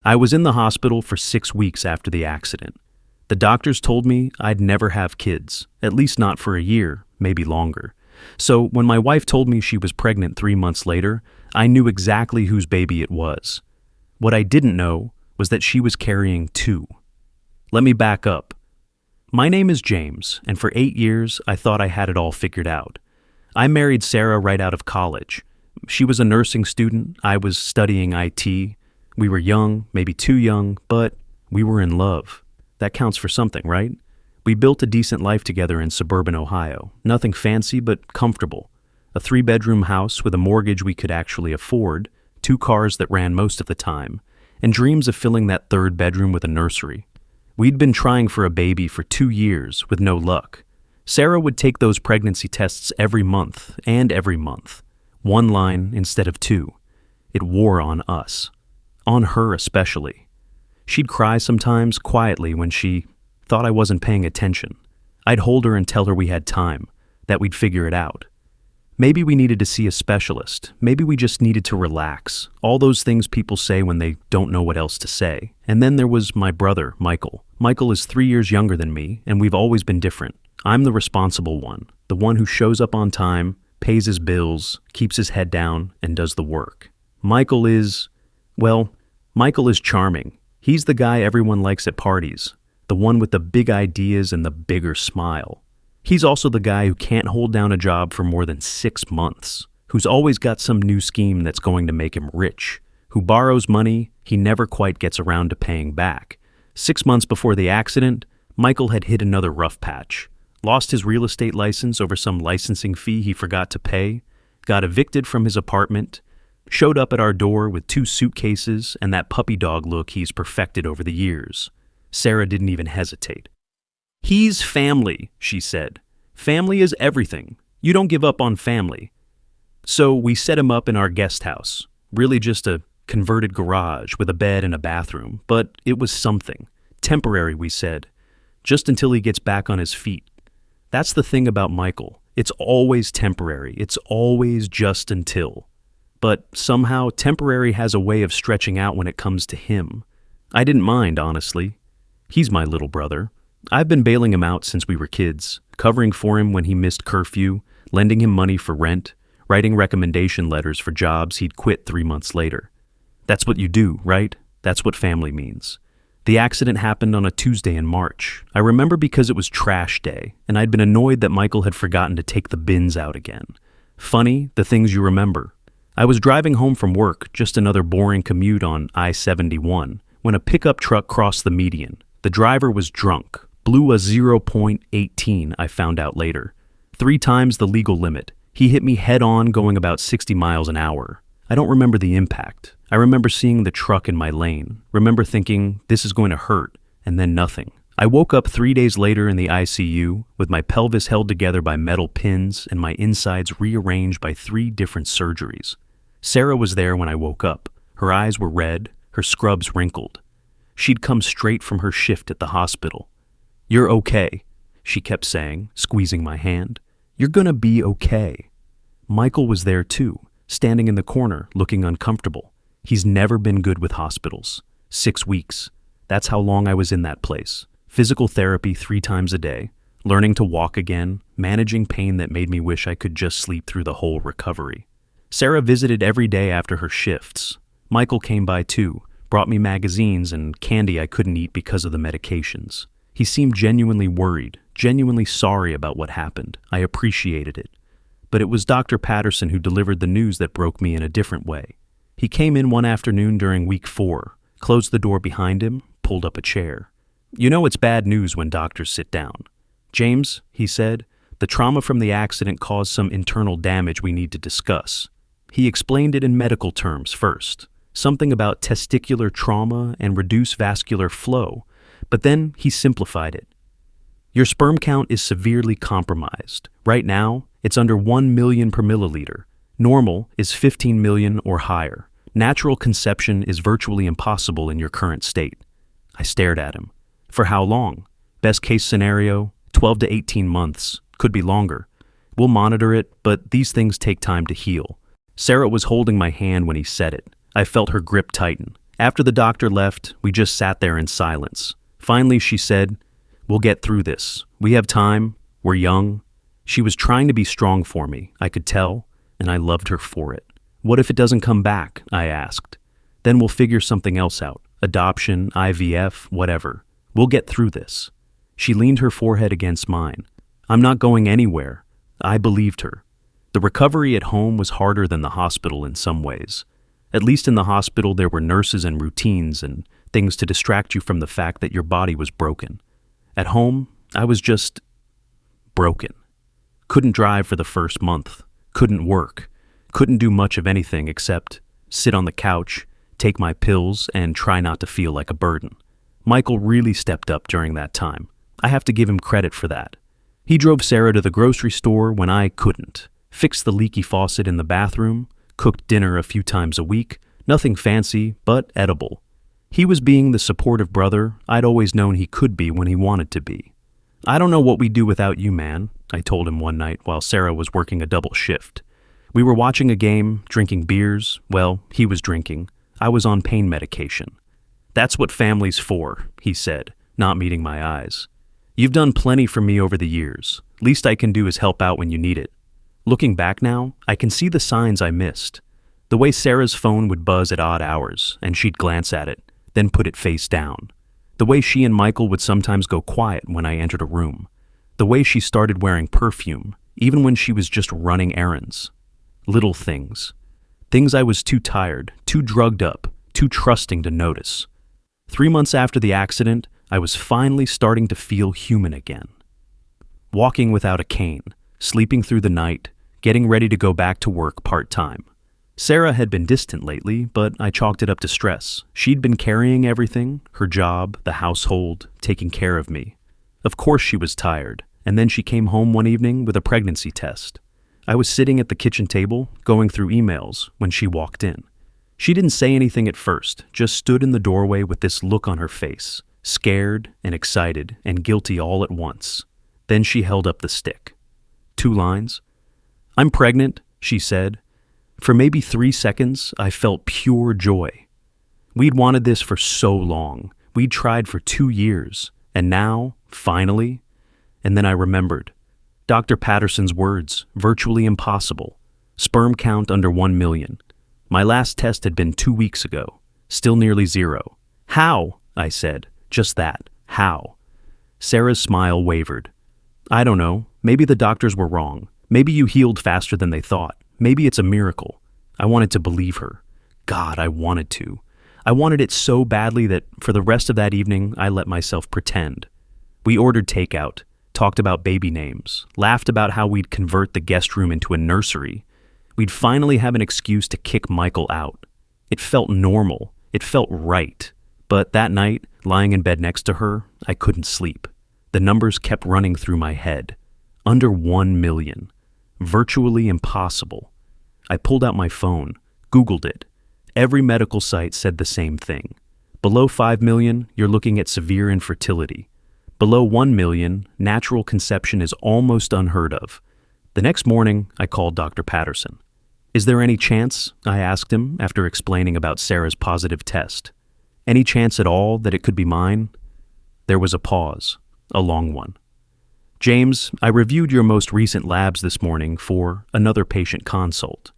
I was in the hospital for 6 weeks after the accident. The doctors told me I'd never have kids, at least not for a year, maybe longer. So when my wife told me she was pregnant 3 months later, I knew exactly whose baby it was. What I didn't know was that she was carrying two. Let me back up. My name is James, and for 8 years, I thought I had it all figured out. I married Sarah right out of college. She was a nursing student, I was studying IT. We were young, maybe too young, but we were in love. That counts for something, right? We built a decent life together in suburban Ohio. Nothing fancy, but comfortable. A 3-bedroom house with a mortgage we could actually afford, 2 cars that ran most of the time, and dreams of filling that 3rd bedroom with a nursery. We'd been trying for a baby for 2 years with no luck. Sarah would take those pregnancy tests every month, 1 line instead of 2. It wore on us. On her especially. She'd cry sometimes quietly when she thought I wasn't paying attention. I'd hold her and tell her we had time, that we'd figure it out. Maybe we needed to see a specialist. Maybe we just needed to relax. All those things people say when they don't know what else to say. And then there was my brother, Michael. Michael is 3 years younger than me, and we've always been different. I'm the responsible one, the one who shows up on time, pays his bills, keeps his head down, and does the work. Michael is charming. He's the guy everyone likes at parties, the one with the big ideas and the bigger smile. He's also the guy who can't hold down a job for more than 6 months, who's always got some new scheme that's going to make him rich, who borrows money he never quite gets around to paying back. 6 months before the accident, Michael had hit another rough patch, lost his real estate license over some licensing fee he forgot to pay, got evicted from his apartment, showed up at our door with 2 suitcases and that puppy dog look he's perfected over the years. Sarah didn't even hesitate. "He's family," she said. "Family is everything. You don't give up on family." So we set him up in our guest house, really just a converted garage with a bed and a bathroom, but it was something. Temporary, we said, just until he gets back on his feet. That's the thing about Michael. It's always temporary. It's always just until. But somehow, temporary has a way of stretching out when it comes to him. I didn't mind, honestly. He's my little brother. I've been bailing him out since we were kids, covering for him when he missed curfew, lending him money for rent, writing recommendation letters for jobs he'd quit 3 months later. That's what you do, right? That's what family means. The accident happened on a Tuesday in March. I remember because it was trash day, and I'd been annoyed that Michael had forgotten to take the bins out again. Funny, the things you remember. I was driving home from work, just another boring commute on I-71, when a pickup truck crossed the median. The driver was drunk, blew a 0.18, I found out later. 3 times the legal limit. He hit me head on going about 60 miles an hour. I don't remember the impact. I remember seeing the truck in my lane, remember thinking, this is going to hurt, and then nothing. I woke up 3 days later in the ICU with my pelvis held together by metal pins and my insides rearranged by 3 different surgeries. Sarah was there when I woke up. Her eyes were red, her scrubs wrinkled. She'd come straight from her shift at the hospital. "You're okay," she kept saying, squeezing my hand. "You're gonna be okay." Michael was there too, standing in the corner, looking uncomfortable. He's never been good with hospitals. 6 weeks. That's how long I was in that place. Physical therapy 3 times a day, learning to walk again, managing pain that made me wish I could just sleep through the whole recovery. Sarah visited every day after her shifts. Michael came by too, brought me magazines and candy I couldn't eat because of the medications. He seemed genuinely worried, genuinely sorry about what happened. I appreciated it. But it was Dr. Patterson who delivered the news that broke me in a different way. He came in one afternoon during week 4, closed the door behind him, pulled up a chair. "You know it's bad news when doctors sit down. James," he said, "the trauma from the accident caused some internal damage we need to discuss." He explained it in medical terms first, something about testicular trauma and reduced vascular flow, but then he simplified it. "Your sperm count is severely compromised. Right now, it's under 1 million per milliliter. Normal is 15 million or higher. Natural conception is virtually impossible in your current state." I stared at him. "For how long?" "Best case scenario, 12 to 18 months. Could be longer. We'll monitor it, but these things take time to heal." Sarah was holding my hand when he said it. I felt her grip tighten, After the doctor left, we just sat there in silence. Finally, she said, "We'll get through this. We have time. We're young." She was trying to be strong for me, I could tell, and I loved her for it. "What if it doesn't come back?" I asked. "Then we'll figure something else out. Adoption, IVF, whatever. We'll get through this." She leaned her forehead against mine. "I'm not going anywhere." I believed her. The recovery at home was harder than the hospital in some ways. At least in the hospital there were nurses and routines and things to distract you from the fact that your body was broken. At home, I was just broken. Couldn't drive for the first month. Couldn't work. Couldn't do much of anything except sit on the couch, take my pills, and try not to feel like a burden. Michael really stepped up during that time. I have to give him credit for that. He drove Sarah to the grocery store when I couldn't, fixed the leaky faucet in the bathroom, cooked dinner a few times a week, nothing fancy, but edible. He was being the supportive brother I'd always known he could be when he wanted to be. "I don't know what we'd do without you, man," I told him one night while Sarah was working a double shift. We were watching a game, drinking beers. Well, he was drinking. I was on pain medication. "That's what family's for," he said, not meeting my eyes. "You've done plenty for me over the years. Least I can do is help out when you need it." Looking back now, I can see the signs I missed. The way Sarah's phone would buzz at odd hours, and she'd glance at it, then put it face down. The way she and Michael would sometimes go quiet when I entered a room. The way she started wearing perfume, even when she was just running errands. Little things. Things I was too tired, too drugged up, too trusting to notice. 3 months after the accident, I was finally starting to feel human again. Walking without a cane, sleeping through the night, getting ready to go back to work part-time. Sarah had been distant lately, but I chalked it up to stress. She'd been carrying everything, her job, the household, taking care of me. Of course she was tired, and then she came home one evening with a pregnancy test. I was sitting at the kitchen table, going through emails, when she walked in. She didn't say anything at first, just stood in the doorway with this look on her face, scared and excited and guilty all at once. Then she held up the stick. 2 lines. "I'm pregnant," she said. For maybe 3 seconds, I felt pure joy. We'd wanted this for so long. We'd tried for 2 years. And now, finally, and then I remembered. Dr. Patterson's words, virtually impossible. Sperm count under 1 million. My last test had been 2 weeks ago. Still nearly 0. "How?" I said. Just that. How? Sarah's smile wavered. "I don't know. Maybe the doctors were wrong. Maybe you healed faster than they thought. Maybe it's a miracle." I wanted to believe her. God, I wanted to. I wanted it so badly that for the rest of that evening, I let myself pretend. We ordered takeout, talked about baby names, laughed about how we'd convert the guest room into a nursery. We'd finally have an excuse to kick Michael out. It felt normal. It felt right. But that night, lying in bed next to her, I couldn't sleep. The numbers kept running through my head. Under 1 million. Virtually impossible. I pulled out my phone, Googled it. Every medical site said the same thing. Below 5 million, you're looking at severe infertility. Below 1 million, natural conception is almost unheard of. The next morning, I called Dr. Patterson. "Is there any chance?" I asked him after explaining about Sarah's positive test. "Any chance at all that it could be mine?" There was a pause, a long one. "James, I reviewed your most recent labs this morning for another patient consult.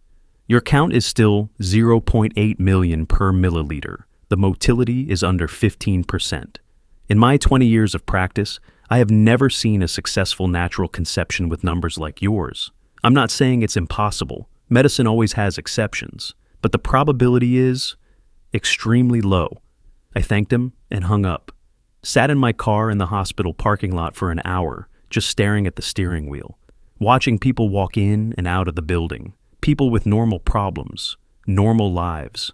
Your count is still 0.8 million per milliliter. The motility is under 15%. In my 20 years of practice, I have never seen a successful natural conception with numbers like yours. I'm not saying it's impossible. Medicine always has exceptions, but the probability is extremely low." I thanked him and hung up. Sat in my car in the hospital parking lot for an hour, just staring at the steering wheel, watching people walk in and out of the building, people with normal problems, normal lives.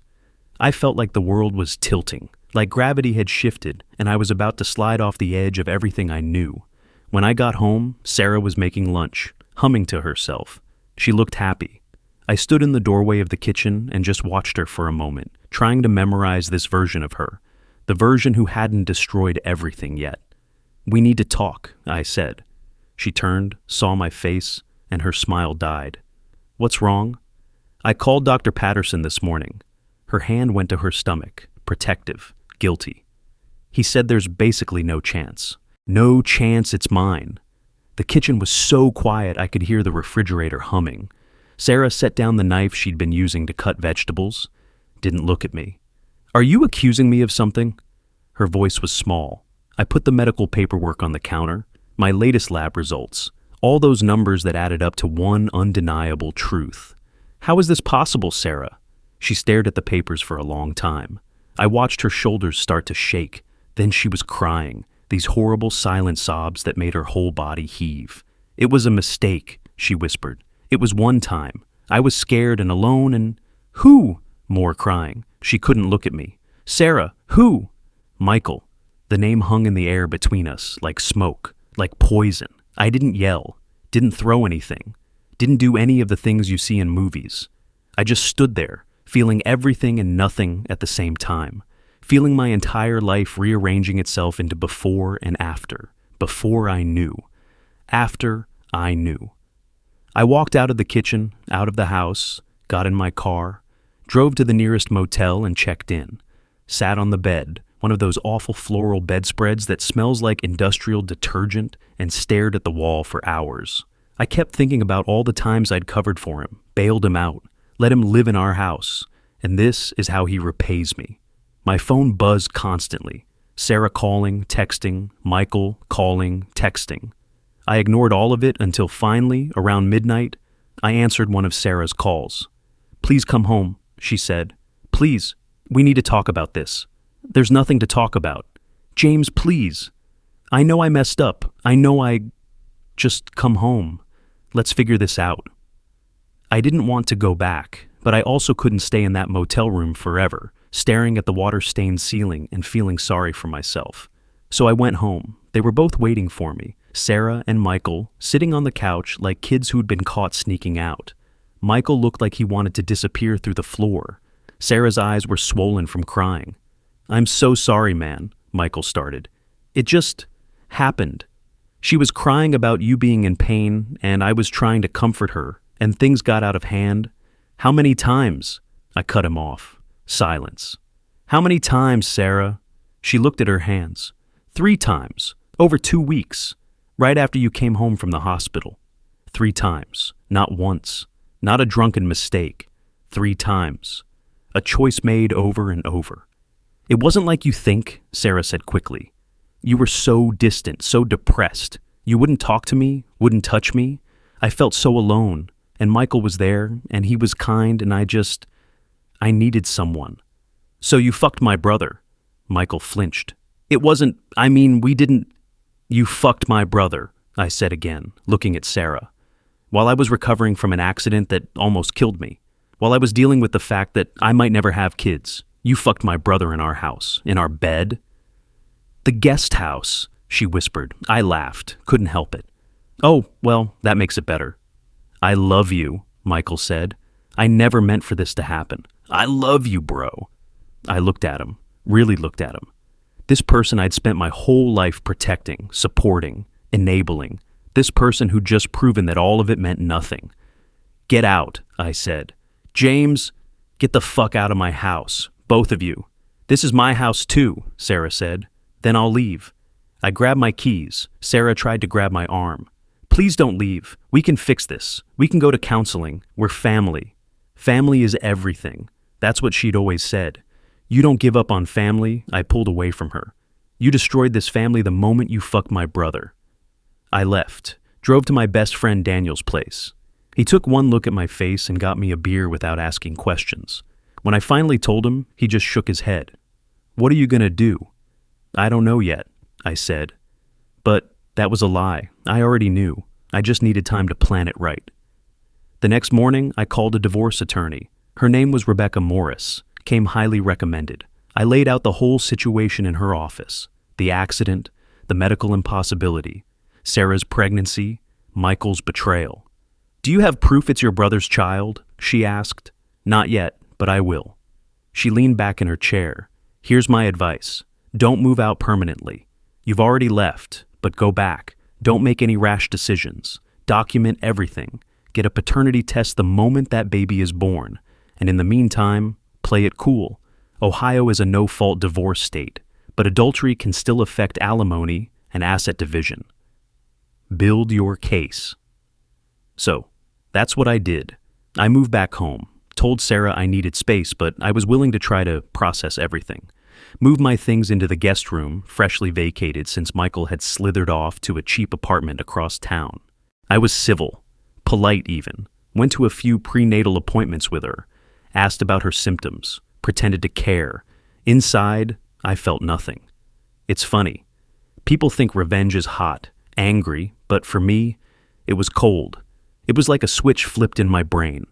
I felt like the world was tilting, like gravity had shifted and I was about to slide off the edge of everything I knew. When I got home, Sarah was making lunch, humming to herself. She looked happy. I stood in the doorway of the kitchen and just watched her for a moment, trying to memorize this version of her, the version who hadn't destroyed everything yet. "We need to talk," I said. She turned, saw my face, and her smile died. "What's wrong?" "I called Dr. Patterson this morning." Her hand went to her stomach, protective, guilty. He said there's basically no chance. No chance it's mine. The kitchen was so quiet I could hear the refrigerator humming. Sarah set down the knife she'd been using to cut vegetables. Didn't look at me. "Are you accusing me of something?" Her voice was small. I put the medical paperwork on the counter, my latest lab results, all those numbers that added up to one undeniable truth. "How is this possible, Sarah?" She stared at the papers for a long time. I watched her shoulders start to shake. Then she was crying, these horrible silent sobs that made her whole body heave. "It was a mistake," she whispered. "It was one time. I was scared and alone and—" "Who?" More crying. She couldn't look at me. "Sarah, who?" "Michael." The name hung in the air between us, like smoke, like poison. I didn't yell, didn't throw anything, didn't do any of the things you see in movies. I just stood there, feeling everything and nothing at the same time, feeling my entire life rearranging itself into before and after, before I knew, after I knew. I walked out of the kitchen, out of the house, got in my car, drove to the nearest motel and checked in, sat on the bed, one of those awful floral bedspreads that smells like industrial detergent, and stared at the wall for hours. I kept thinking about all the times I'd covered for him, bailed him out, let him live in our house, and this is how he repays me. My phone buzzed constantly. Sarah calling, texting, Michael calling, texting. I ignored all of it until finally, around midnight, I answered one of Sarah's calls. "Please come home," she said. "Please, we need to talk about this. There's nothing to talk about. James, please. I know I messed up. Just come home. Let's figure this out." I didn't want to go back, but I also couldn't stay in that motel room forever, staring at the water-stained ceiling and feeling sorry for myself. So I went home. They were both waiting for me, Sarah and Michael, sitting on the couch like kids who'd been caught sneaking out. Michael looked like he wanted to disappear through the floor. Sarah's eyes were swollen from crying. "I'm so sorry, man," Michael started. "It just happened." She was crying about you being in pain, and I was trying to comfort her, and things got out of hand. "How many times?" I cut him off. Silence. "How many times, Sarah?" She looked at her hands. "3 times. Over 2 weeks. Right after you came home from the hospital. 3 times. Not once. Not a drunken mistake. 3 times. A choice made over and over." "It wasn't like you think," Sarah said quickly. "You were so distant, so depressed. You wouldn't talk to me, wouldn't touch me. I felt so alone, and Michael was there, and he was kind, and I needed someone." "So you fucked my brother." Michael flinched. We didn't." "You fucked my brother," I said again, looking at Sarah. "While I was recovering from an accident that almost killed me. While I was dealing with the fact that I might never have kids. You fucked my brother in our house, in our bed." "The guest house," she whispered. I laughed, couldn't help it. "Oh, well, that makes it better." "I love you," Michael said. "I never meant for this to happen. I love you, bro." I looked at him, really looked at him. This person I'd spent my whole life protecting, supporting, enabling. This person who'd just proven that all of it meant nothing. "Get out," I said. "James, get the fuck out of my house. Both of you." "This is my house too," Sarah said. "Then I'll leave." I grabbed my keys. Sarah tried to grab my arm. "Please don't leave. We can fix this. We can go to counseling. We're family. Family is everything." That's what she'd always said. "You don't give up on family." I pulled away from her. "You destroyed this family the moment you fucked my brother." I left, drove to my best friend Daniel's place. He took one look at my face and got me a beer without asking questions. When I finally told him, he just shook his head. "What are you gonna do?" "I don't know yet," I said. But that was a lie. I already knew. I just needed time to plan it right. The next morning, I called a divorce attorney. Her name was Rebecca Morris, came highly recommended. I laid out the whole situation in her office. The accident, the medical impossibility, Sarah's pregnancy, Michael's betrayal. "Do you have proof it's your brother's child?" she asked. "Not yet, but I will." She leaned back in her chair. "Here's my advice. Don't move out permanently. You've already left, but go back. Don't make any rash decisions. Document everything. Get a paternity test the moment that baby is born. And in the meantime, play it cool. Ohio is a no-fault divorce state, but adultery can still affect alimony and asset division. Build your case. So, that's what I did. I moved back home, told Sarah I needed space, but I was willing to try to process everything. Moved my things into the guest room, freshly vacated since Michael had slithered off to a cheap apartment across town. I was civil, polite even, went to a few prenatal appointments with her, asked about her symptoms, pretended to care. Inside, I felt nothing. It's funny. People think revenge is hot, angry, but for me, it was cold. It was like a switch flipped in my brain.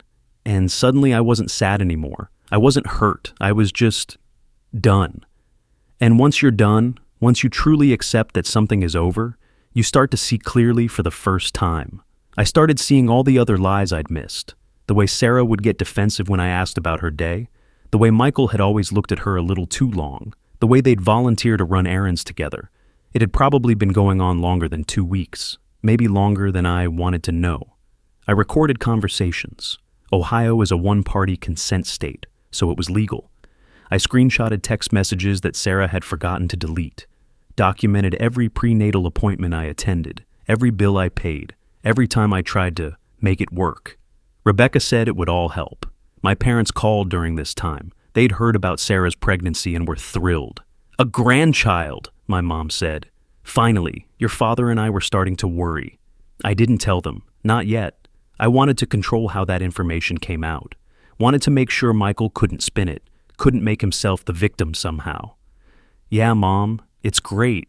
And suddenly I wasn't sad anymore. I wasn't hurt. I was just done. And once you're done, once you truly accept that something is over, you start to see clearly for the first time. I started seeing all the other lies I'd missed. The way Sarah would get defensive when I asked about her day. The way Michael had always looked at her a little too long. The way they'd volunteer to run errands together. It had probably been going on longer than 2 weeks, maybe longer than I wanted to know. I recorded conversations. Ohio is a one-party consent state, so it was legal. I screenshotted text messages that Sarah had forgotten to delete, documented every prenatal appointment I attended, every bill I paid, every time I tried to make it work. Rebecca said it would all help. My parents called during this time. They'd heard about Sarah's pregnancy and were thrilled. A grandchild, my mom said. Finally, your father and I were starting to worry. I didn't tell them, not yet. I wanted to control how that information came out. Wanted to make sure Michael couldn't spin it, couldn't make himself the victim somehow. Yeah, Mom, it's great.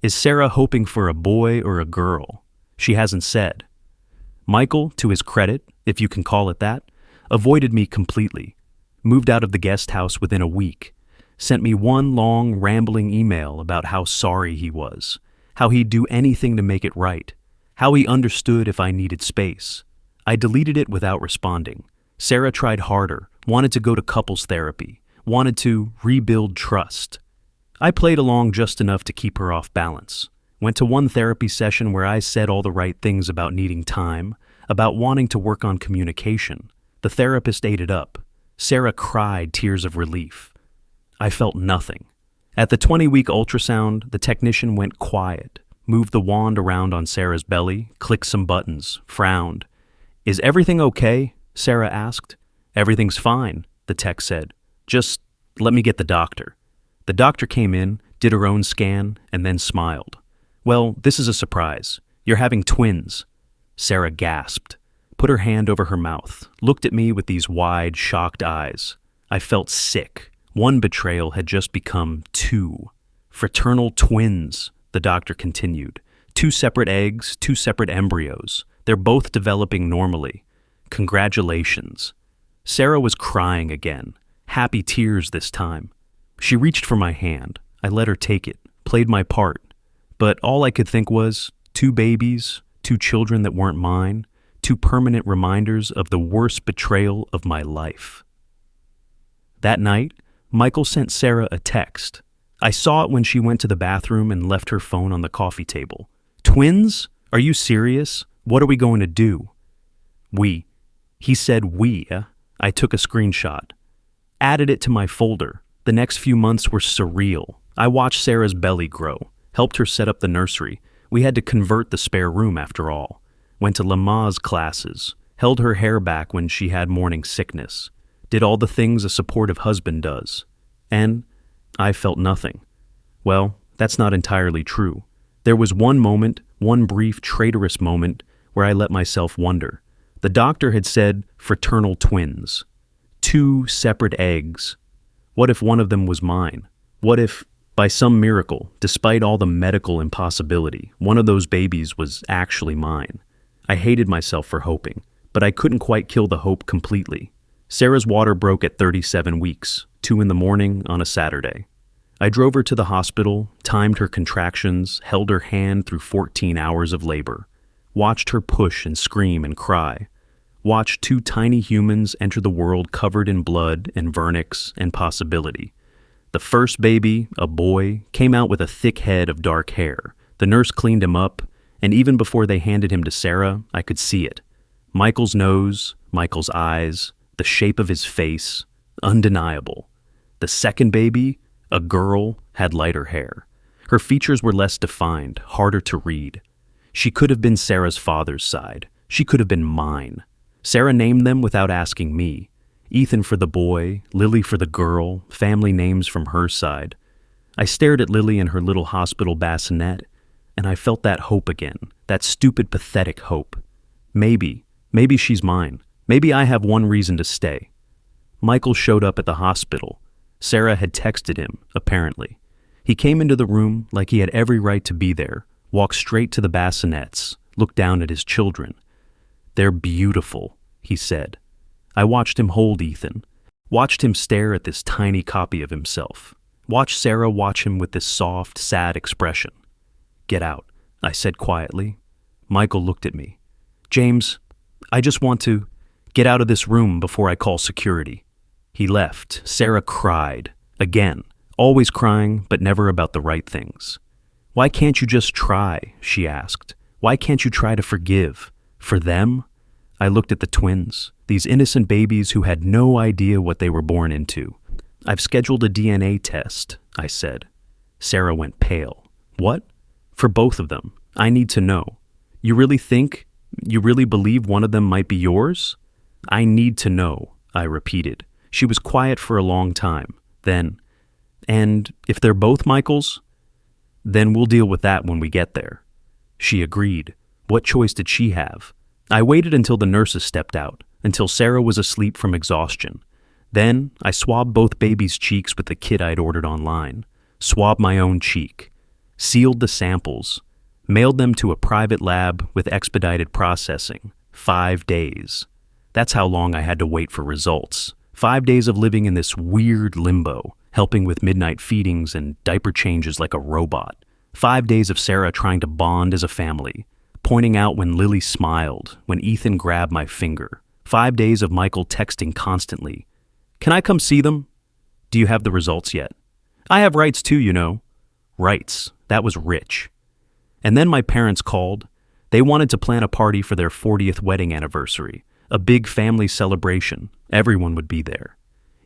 Is Sarah hoping for a boy or a girl? She hasn't said. Michael, to his credit, if you can call it that, avoided me completely. Moved out of the guest house within a week. Sent me one long, rambling email about how sorry he was, how he'd do anything to make it right, how he understood if I needed space. I deleted it without responding. Sarah tried harder, wanted to go to couples therapy, wanted to rebuild trust. I played along just enough to keep her off balance. Went to one therapy session where I said all the right things about needing time, about wanting to work on communication. The therapist ate it up. Sarah cried tears of relief. I felt nothing. At the 20-week ultrasound, the technician went quiet, moved the wand around on Sarah's belly, clicked some buttons, frowned. Is everything okay? Sarah asked. Everything's fine, the tech said. Just let me get the doctor. The doctor came in, did her own scan, and then smiled. Well, this is a surprise. You're having twins. Sarah gasped, put her hand over her mouth, looked at me with these wide, shocked eyes. I felt sick. One betrayal had just become 2. Fraternal twins, the doctor continued. 2 separate eggs, 2 separate embryos. They're both developing normally. Congratulations. Sarah was crying again, happy tears this time. She reached for my hand. I let her take it, played my part. But all I could think was, 2 babies, 2 children that weren't mine, 2 permanent reminders of the worst betrayal of my life. That night, Michael sent Sarah a text. I saw it when she went to the bathroom and left her phone on the coffee table. Twins? Are you serious? What are we going to do? He said we. I took a screenshot. Added it to my folder. The next few months were surreal. I watched Sarah's belly grow, helped her set up the nursery. We had to convert the spare room after all. Went to Lamaze classes, held her hair back when she had morning sickness, did all the things a supportive husband does. And I felt nothing. Well, that's not entirely true. There was one moment, one brief traitorous moment, where I let myself wonder. The doctor had said fraternal twins. 2 separate eggs. What if one of them was mine? What if, by some miracle, despite all the medical impossibility, one of those babies was actually mine? I hated myself for hoping, but I couldn't quite kill the hope completely. Sarah's water broke at 37 weeks, 2 in the morning on a Saturday. I drove her to the hospital, timed her contractions, held her hand through 14 hours of labor, watched her push and scream and cry, watched 2 tiny humans enter the world covered in blood and vernix and possibility. The first baby, a boy, came out with a thick head of dark hair. The nurse cleaned him up, and even before they handed him to Sarah, I could see it. Michael's nose, Michael's eyes, the shape of his face, undeniable. The second baby, a girl, had lighter hair. Her features were less defined, harder to read. She could have been Sarah's father's side. She could have been mine. Sarah named them without asking me. Ethan for the boy, Lily for the girl, family names from her side. I stared at Lily in her little hospital bassinet, and I felt that hope again, that stupid, pathetic hope. Maybe she's mine. Maybe I have one reason to stay. Michael showed up at the hospital. Sarah had texted him, apparently. He came into the room like he had every right to be there, walked straight to the bassinets, looked down at his children. "They're beautiful," he said. I watched him hold Ethan, watched him stare at this tiny copy of himself, watched Sarah watch him with this soft, sad expression. "Get out," I said quietly. Michael looked at me. "James, I just want to get out of this room before I call security." He left. Sarah cried. Again, always crying, but never about the right things. "Why can't you just try?" she asked. "Why can't you try to forgive? For them?" I looked at the twins, these innocent babies who had no idea what they were born into. "I've scheduled a DNA test," I said. Sarah went pale. "What?" "For both of them. I need to know. You really believe one of them might be yours?" "I need to know," I repeated. She was quiet for a long time. Then, "And if they're both Michael's?" "Then we'll deal with that when we get there." She agreed. What choice did she have? I waited until the nurses stepped out, until Sarah was asleep from exhaustion. Then I swabbed both babies' cheeks with the kit I'd ordered online, swabbed my own cheek, sealed the samples, mailed them to a private lab with expedited processing. 5 days. That's how long I had to wait for results. 5 days of living in this weird limbo, helping with midnight feedings and diaper changes like a robot. 5 days of Sarah trying to bond as a family, pointing out when Lily smiled, when Ethan grabbed my finger. 5 days of Michael texting constantly. "Can I come see them?" "Do you have the results yet?" "I have rights too, you know." Rights. That was rich. And then my parents called. They wanted to plan a party for their 40th wedding anniversary, a big family celebration. Everyone would be there.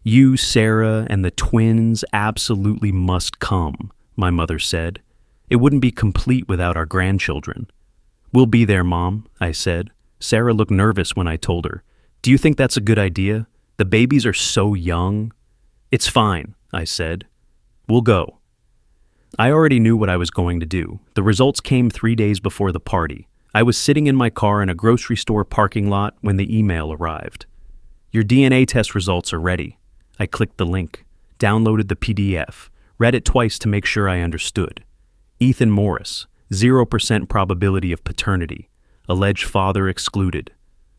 "You, Sarah, and the twins absolutely must come," my mother said. "It wouldn't be complete without our grandchildren." "We'll be there, Mom," I said. Sarah looked nervous when I told her. "Do you think that's a good idea? The babies are so young." "It's fine," I said. "We'll go." I already knew what I was going to do. The results came 3 days before the party. I was sitting in my car in a grocery store parking lot when the email arrived. "Your DNA test results are ready." I clicked the link, downloaded the PDF, read it twice to make sure I understood. Ethan Morris, 0% probability of paternity. Alleged father excluded.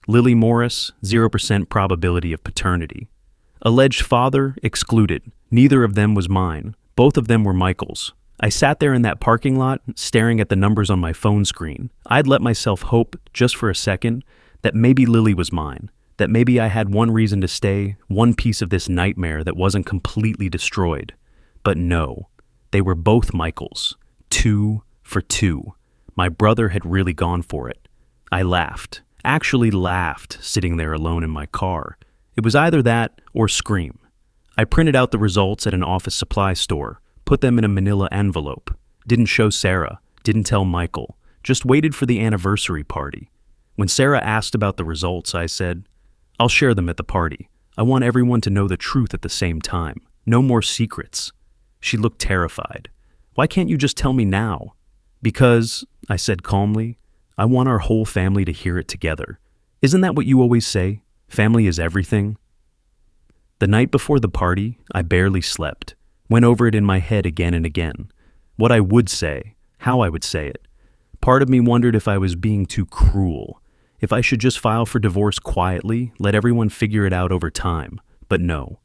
Lily Morris, 0% probability of paternity. Alleged father excluded. Neither of them was mine. Both of them were Michael's. I sat there in that parking lot, staring at the numbers on my phone screen. I'd let myself hope, just for a second, that maybe Lily was mine, that maybe I had one reason to stay, one piece of this nightmare that wasn't completely destroyed. But no, they were both Michael's. 2 for 2. My brother had really gone for it. I laughed, actually laughed, sitting there alone in my car. It was either that or scream. I printed out the results at an office supply store, put them in a manila envelope, didn't show Sarah, didn't tell Michael, just waited for the anniversary party. When Sarah asked about the results, I said, "I'll share them at the party. I want everyone to know the truth at the same time. No more secrets." She looked terrified. "Why can't you just tell me now?" "Because," I said calmly, "I want our whole family to hear it together. Isn't that what you always say? Family is everything." The night before the party, I barely slept. Went over it in my head again and again. What I would say, how I would say it. Part of me wondered if I was being too cruel, if I should just file for divorce quietly, let everyone figure it out over time. But no.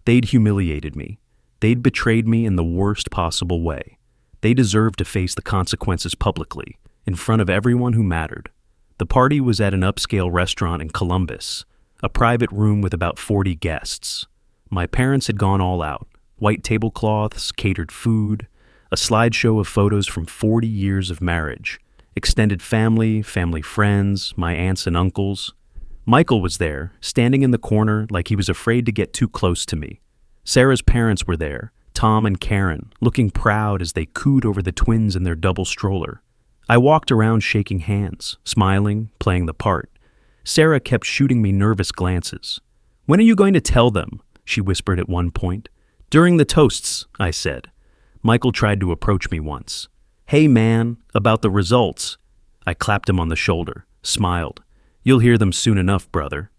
They'd humiliated me. They'd betrayed me in the worst possible way. They deserved to face the consequences publicly, in front of everyone who mattered. The party was at an upscale restaurant in Columbus, a private room with about 40 guests. My parents had gone all out. White tablecloths, catered food, a slideshow of photos from 40 years of marriage, extended family, family friends, my aunts and uncles. Michael was there, standing in the corner like he was afraid to get too close to me. Sarah's parents were there, Tom and Karen, looking proud as they cooed over the twins in their double stroller. I walked around shaking hands, smiling, playing the part. Sarah kept shooting me nervous glances. "When are you going to tell them?" she whispered at one point. "During the toasts," I said. Michael tried to approach me once. "Hey man, about the results." I clapped him on the shoulder, smiled. "You'll hear them soon enough, brother."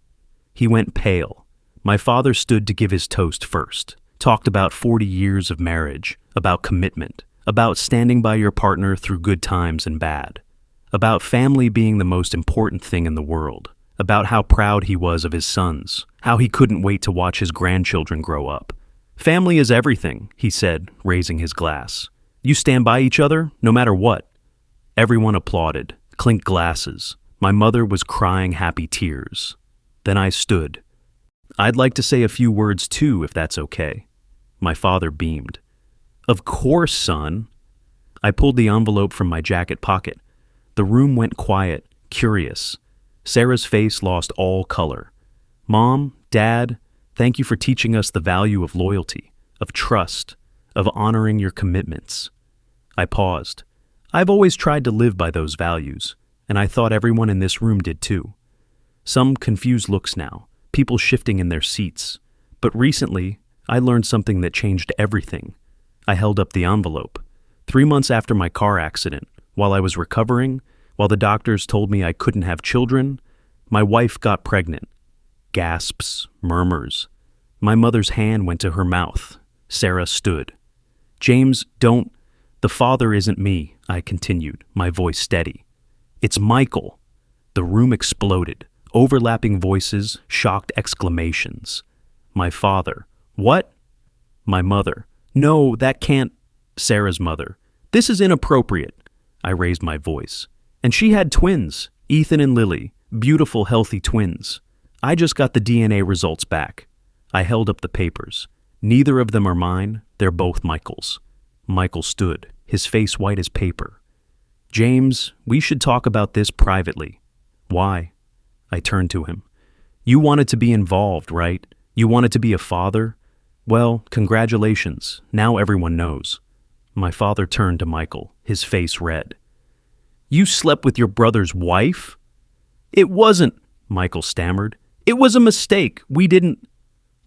He went pale. My father stood to give his toast first, talked about 40 years of marriage, about commitment, about standing by your partner through good times and bad, about family being the most important thing in the world, about how proud he was of his sons, how he couldn't wait to watch his grandchildren grow up. "Family is everything," he said, raising his glass. "You stand by each other, no matter what." Everyone applauded, clinked glasses. My mother was crying happy tears. Then I stood. "I'd like to say a few words too, if that's okay." My father beamed. "Of course, son." I pulled the envelope from my jacket pocket. The room went quiet, curious. Sarah's face lost all color. "Mom, Dad, thank you for teaching us the value of loyalty, of trust, of honoring your commitments." I paused. I've always tried to live by those values, and I thought everyone in this room did too. Some confused looks now, people shifting in their seats. But recently, I learned something that changed everything. I held up the envelope. 3 months after my car accident, while I was recovering, while the doctors told me I couldn't have children, my wife got pregnant. Gasps, murmurs. My mother's hand went to her mouth. Sarah stood. "James, don't. The father isn't me," I continued, my voice steady. "It's Michael." The room exploded. Overlapping voices, shocked exclamations. My father. "What?" My mother. "No, that can't." Sarah's mother. "This is inappropriate." I raised my voice. "And she had twins, Ethan and Lily, beautiful, healthy twins. I just got the DNA results back." I held up the papers. "Neither of them are mine, they're both Michael's." Michael stood, his face white as paper. "James, we should talk about this privately." "Why?" I turned to him. "You wanted to be involved, right? You wanted to be a father? Well, congratulations, now everyone knows." My father turned to Michael, his face red. "You slept with your brother's wife?" "It wasn't," Michael stammered. "It was a mistake. We didn't—"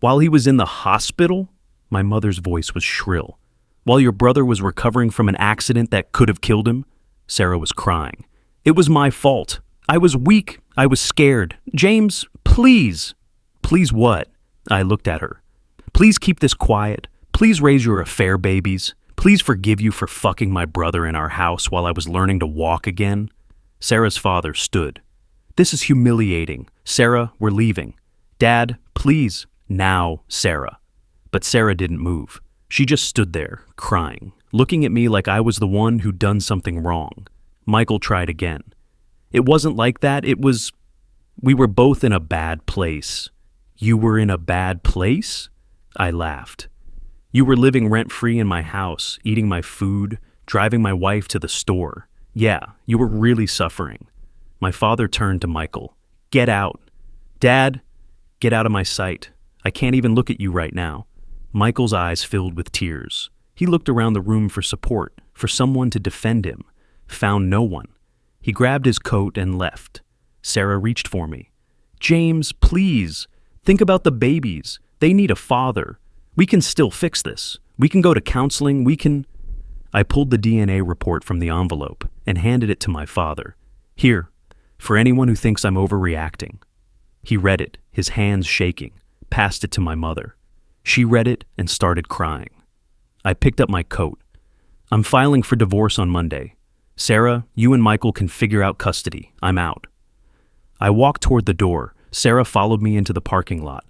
"While he was in the hospital?" My mother's voice was shrill. "While your brother was recovering from an accident that could have killed him?" Sarah was crying. "It was my fault. I was weak. I was scared. James, please." "Please what?" I looked at her. "Please keep this quiet. Please raise your affair babies. Please forgive you for fucking my brother in our house while I was learning to walk again." Sarah's father stood. "This is humiliating. Sarah, we're leaving." "Dad, please." "Now, Sarah." But Sarah didn't move. She just stood there, crying, looking at me like I was the one who'd done something wrong. Michael tried again. "It wasn't like that. It was... We were both in a bad place." "You were in a bad place?" I laughed. "You were living rent-free in my house, eating my food, driving my wife to the store. Yeah, you were really suffering." My father turned to Michael. "Get out." "Dad, get out of my sight. I can't even look at you right now." Michael's eyes filled with tears. He looked around the room for support, for someone to defend him. Found no one. He grabbed his coat and left. Sarah reached for me. "James, please. Think about the babies. They need a father. We can still fix this. We can go to counseling. We can..." I pulled the DNA report from the envelope and handed it to my father. "Here, for anyone who thinks I'm overreacting." He read it, his hands shaking, passed it to my mother. She read it and started crying. I picked up my coat. "I'm filing for divorce on Monday. Sarah, you and Michael can figure out custody. I'm out." I walked toward the door. Sarah followed me into the parking lot.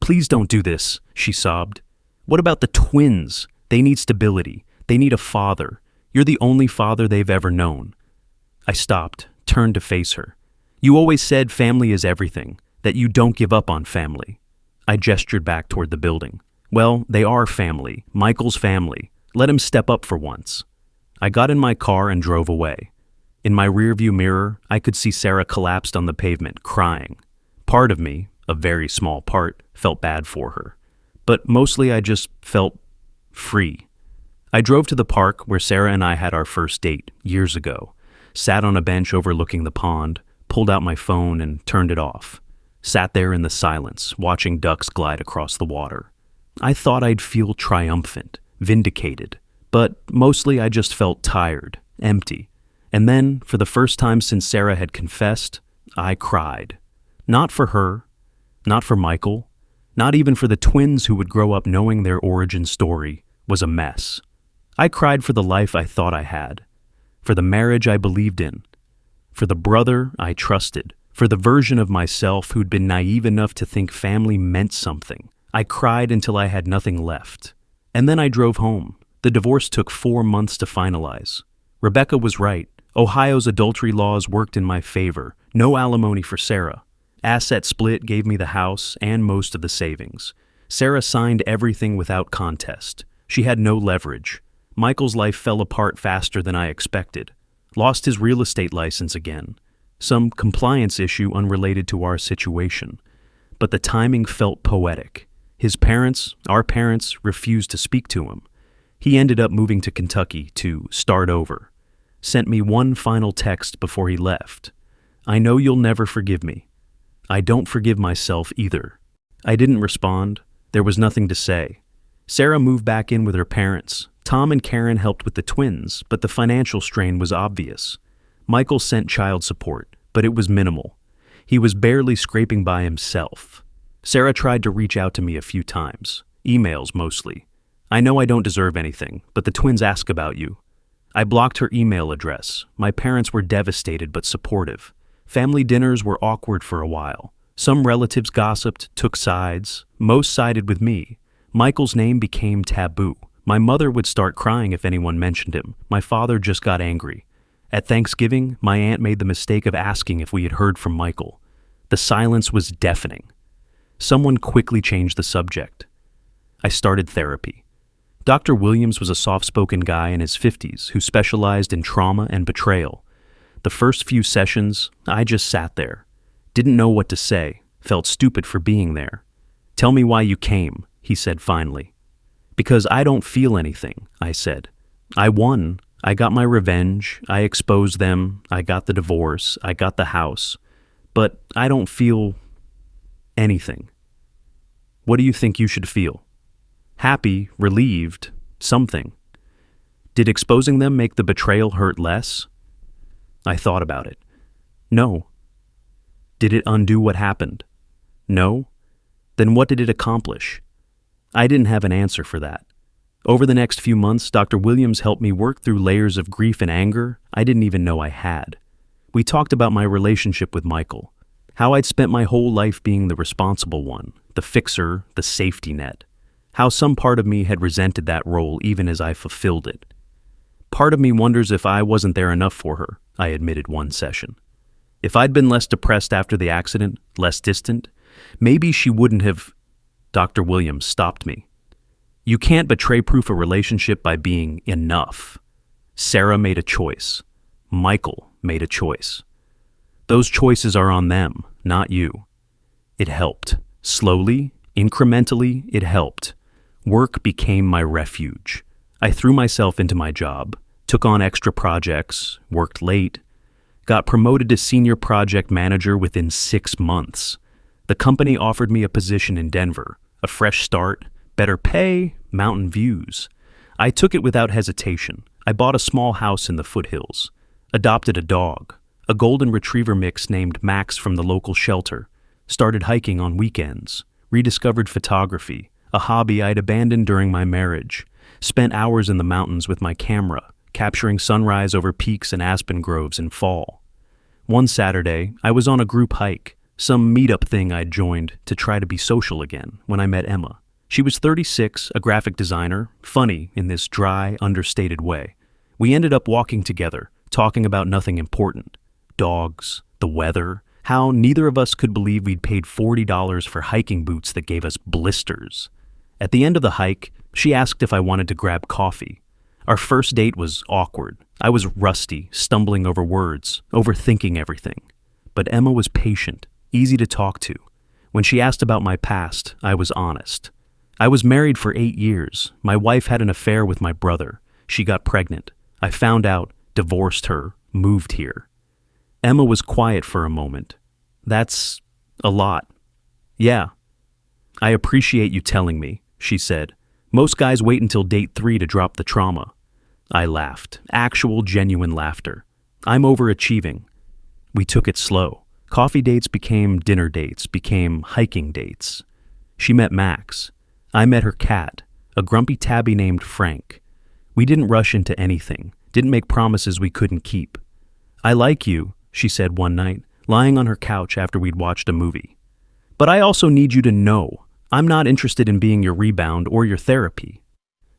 "Please don't do this," she sobbed. "What about the twins? They need stability. They need a father. You're the only father they've ever known." I stopped, turned to face her. "You always said family is everything, that you don't give up on family." I gestured back toward the building. "Well, they are family, Michael's family. Let him step up for once." I got in my car and drove away. In my rearview mirror, I could see Sarah collapsed on the pavement, crying. Part of me, a very small part, felt bad for her. But mostly I just felt free. I drove to the park where Sarah and I had our first date years ago, sat on a bench overlooking the pond, pulled out my phone and turned it off. Sat there in the silence, watching ducks glide across the water. I thought I'd feel triumphant, vindicated, but mostly I just felt tired, empty. And then, for the first time since Sarah had confessed, I cried. Not for her, not for Michael, not even for the twins who would grow up knowing their origin story was a mess. I cried for the life I thought I had, for the marriage I believed in, for the brother I trusted, for the version of myself who'd been naive enough to think family meant something. I cried until I had nothing left. And then I drove home. The divorce took 4 months to finalize. Rebecca was right. Ohio's adultery laws worked in my favor. No alimony for Sarah. Asset split gave me the house and most of the savings. Sarah signed everything without contest. She had no leverage. Michael's life fell apart faster than I expected. Lost his real estate license again. Some compliance issue unrelated to our situation. But the timing felt poetic. His parents, our parents, refused to speak to him. He ended up moving to Kentucky to start over. Sent me one final text before he left. I know you'll never forgive me. I don't forgive myself either. I didn't respond. There was nothing to say. Sarah moved back in with her parents. Tom and Karen helped with the twins, but the financial strain was obvious. Michael sent child support, but it was minimal. He was barely scraping by himself. Sarah tried to reach out to me a few times, emails mostly. I know I don't deserve anything, but the twins ask about you. I blocked her email address. My parents were devastated but supportive. Family dinners were awkward for a while. Some relatives gossiped, took sides. Most sided with me. Michael's name became taboo. My mother would start crying if anyone mentioned him. My father just got angry. At Thanksgiving, my aunt made the mistake of asking if we had heard from Michael. The silence was deafening. Someone quickly changed the subject. I started therapy. Dr. Williams was a soft-spoken guy in his 50s who specialized in trauma and betrayal. The first few sessions, I just sat there. Didn't know what to say, felt stupid for being there. Tell me why you came, he said finally. Because I don't feel anything, I said. I won. I got my revenge. I exposed them. I got the divorce. I got the house. But I don't feel anything. What do you think you should feel? Happy, relieved, something. Did exposing them make the betrayal hurt less? I thought about it. No. Did it undo what happened? No. Then what did it accomplish? I didn't have an answer for that. Over the next few months, Dr. Williams helped me work through layers of grief and anger I didn't even know I had. We talked about my relationship with Michael, how I'd spent my whole life being the responsible one, the fixer, the safety net, how some part of me had resented that role even as I fulfilled it. Part of me wonders if I wasn't there enough for her, I admitted one session. If I'd been less depressed after the accident, less distant, maybe she wouldn't have. Dr. Williams stopped me. You can't betray-proof a relationship by being enough. Sarah made a choice. Michael made a choice. Those choices are on them, not you. It helped. Slowly, incrementally, it helped. Work became my refuge. I threw myself into my job, took on extra projects, worked late, got promoted to senior project manager within 6 months. The company offered me a position in Denver, a fresh start, better pay, mountain views. I took it without hesitation. I bought a small house in the foothills, adopted a dog, a golden retriever mix named Max from the local shelter, started hiking on weekends, rediscovered photography, a hobby I'd abandoned during my marriage, spent hours in the mountains with my camera, capturing sunrise over peaks and aspen groves in fall. One Saturday, I was on a group hike, some meetup thing I'd joined to try to be social again, when I met Emma. She was 36, a graphic designer, funny in this dry, understated way. We ended up walking together, talking about nothing important. Dogs, the weather, how neither of us could believe we'd paid $40 for hiking boots that gave us blisters. At the end of the hike, she asked if I wanted to grab coffee. Our first date was awkward. I was rusty, stumbling over words, overthinking everything. But Emma was patient, easy to talk to. When she asked about my past, I was honest. I was married for 8 years. My wife had an affair with my brother. She got pregnant. I found out, divorced her, moved here. Emma was quiet for a moment. That's a lot. Yeah. I appreciate you telling me, she said. Most guys wait until date 3 to drop the trauma. I laughed. Actual, genuine laughter. I'm overachieving. We took it slow. Coffee dates became dinner dates, became hiking dates. She met Max. I met her cat, a grumpy tabby named Frank. We didn't rush into anything, didn't make promises we couldn't keep. I like you, she said one night, lying on her couch after we'd watched a movie. But I also need you to know, I'm not interested in being your rebound or your therapy.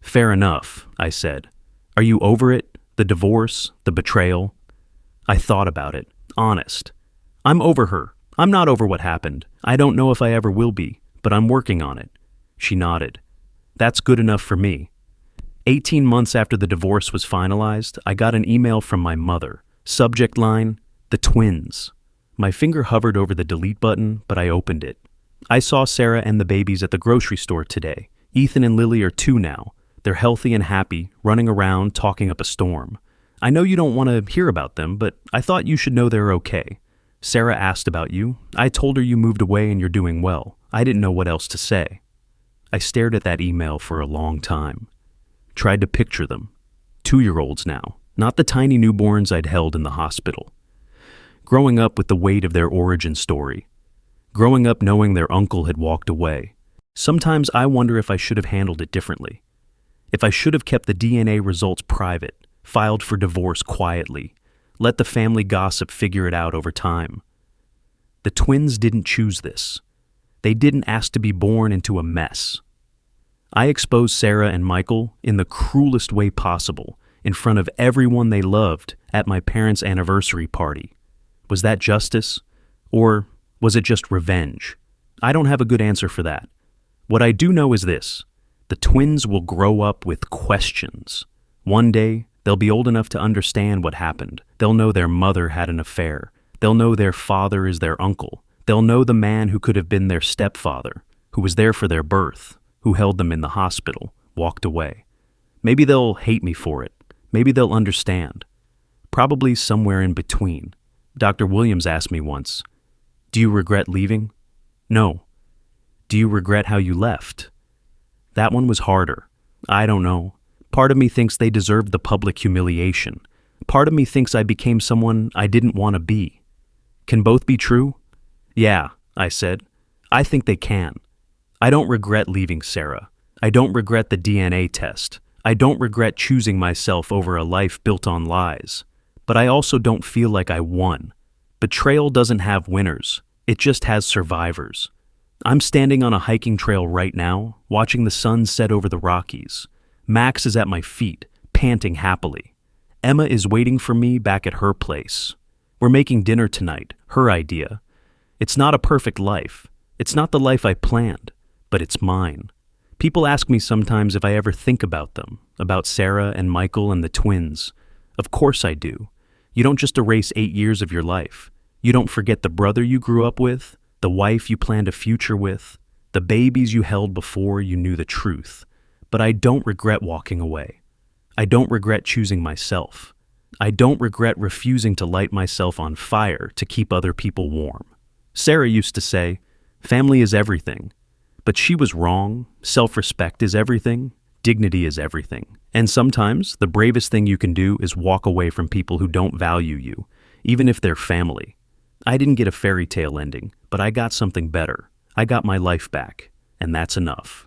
Fair enough, I said. Are you over it? The divorce? The betrayal? I thought about it. Honest. I'm over her. I'm not over what happened. I don't know if I ever will be, but I'm working on it. She nodded. That's good enough for me. 18 months after the divorce was finalized, I got an email from my mother. Subject line, the twins. My finger hovered over the delete button, but I opened it. I saw Sarah and the babies at the grocery store today. Ethan and Lily are 2 now. They're healthy and happy, running around, talking up a storm. I know you don't want to hear about them, but I thought you should know they're okay. Sarah asked about you. I told her you moved away and you're doing well. I didn't know what else to say. I stared at that email for a long time. Tried to picture them. 2-year-olds now, not the tiny newborns I'd held in the hospital. Growing up with the weight of their origin story. Growing up knowing their uncle had walked away. Sometimes I wonder if I should have handled it differently. If I should have kept the DNA results private, filed for divorce quietly, let the family gossip figure it out over time. The twins didn't choose this. They didn't ask to be born into a mess. I exposed Sarah and Michael in the cruelest way possible, in front of everyone they loved at my parents' anniversary party. Was that justice? Or was it just revenge? I don't have a good answer for that. What I do know is this. The twins will grow up with questions. One day, they'll be old enough to understand what happened. They'll know their mother had an affair. They'll know their father is their uncle. They'll know the man who could have been their stepfather, who was there for their birth, who held them in the hospital, walked away. Maybe they'll hate me for it. Maybe they'll understand. Probably somewhere in between. Dr. Williams asked me once, "Do you regret leaving?" No. "Do you regret how you left?" That one was harder. I don't know. Part of me thinks they deserved the public humiliation. Part of me thinks I became someone I didn't want to be. Can both be true? Yeah, I said. I think they can. I don't regret leaving Sarah. I don't regret the DNA test. I don't regret choosing myself over a life built on lies. But I also don't feel like I won. Betrayal doesn't have winners. It just has survivors. I'm standing on a hiking trail right now, watching the sun set over the Rockies. Max is at my feet, panting happily. Emma is waiting for me back at her place. We're making dinner tonight, her idea. It's not a perfect life. It's not the life I planned, but it's mine. People ask me sometimes if I ever think about them, about Sarah and Michael and the twins. Of course I do. You don't just erase 8 years of your life. You don't forget the brother you grew up with, the wife you planned a future with, the babies you held before you knew the truth. But I don't regret walking away. I don't regret choosing myself. I don't regret refusing to light myself on fire to keep other people warm. Sarah used to say, family is everything. But she was wrong. Self-respect is everything. Dignity is everything. And sometimes the bravest thing you can do is walk away from people who don't value you, even if they're family. I didn't get a fairy tale ending, but I got something better. I got my life back, and that's enough.